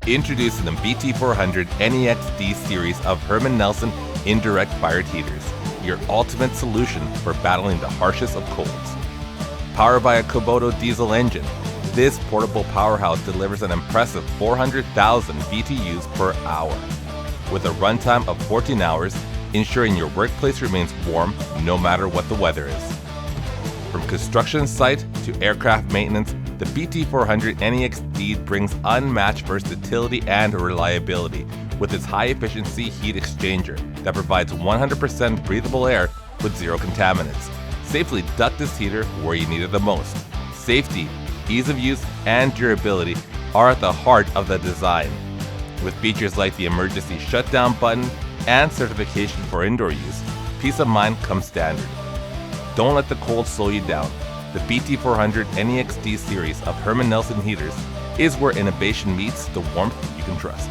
Introducing the BT400 NEX-D series of Herman Nelson Indirect fired heaters, your ultimate solution for battling the harshest of colds. Powered by a Kubota diesel engine, this portable powerhouse delivers an impressive 400,000 BTUs per hour, with a runtime of 14 hours, ensuring your workplace remains warm no matter what the weather is. From construction site to aircraft maintenance, the BT400 NEX-D brings unmatched versatility and reliability with its high-efficiency heat exchanger that provides 100% breathable air with zero contaminants. Safely duct this heater where you need it the most. Safety, ease of use, and durability are at the heart of the design. With features like the emergency shutdown button and certification for indoor use, peace of mind comes standard. Don't let the cold slow you down. The BT400 NEX-D series of Herman Nelson heaters is where innovation meets the warmth you can trust.